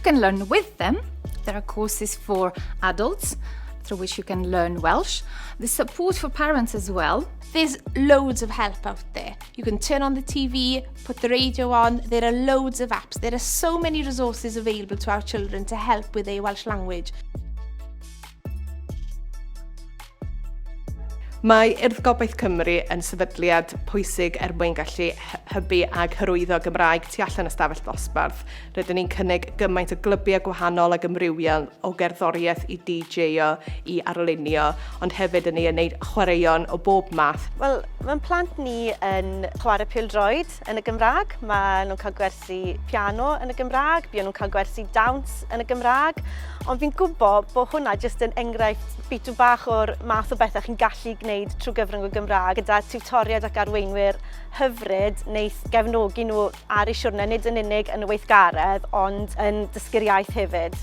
can learn with them. There are courses for adults through which you can learn Welsh. There's support for parents as well. There's loads of help out there. You can turn on the TV, put the radio on. There are loads of apps. There are so many resources available to our children to help with their Welsh language. Mae Urdd Gobaith Cymru yn sefydliad pwysig mwyn gallu hybu ag hyrwyddo Gymraeg tu allan y stafell dosbarth. Rydyn ni'n cynnig gymaint o glybiau gwahanol ag ymrywiol o gerddoriaeth i DJ-o, i arlunio, ond hefyd yn ni yn gwneud chwaraeon o bob math. Wel, mae'n plant ni yn chwarae pêl-droed yn y Gymraeg. Mae nhw'n cael gwersi piano yn y Gymraeg, buon nhw'n cael gwersi dawns yn y Gymraeg. Ond fi'n gwybod bod hwnna jyst yn enghraifft bitw bach o'r math o bethau chi'n gallu gwneud trwy gyfrwng y Gymraeg gyda tiwtoriad ac arweinwyr hyfryd wneith gefnogi nhw ar eu siwrne nid yn unig yn y weithgaredd ond yn dysgu'r iaith hefyd.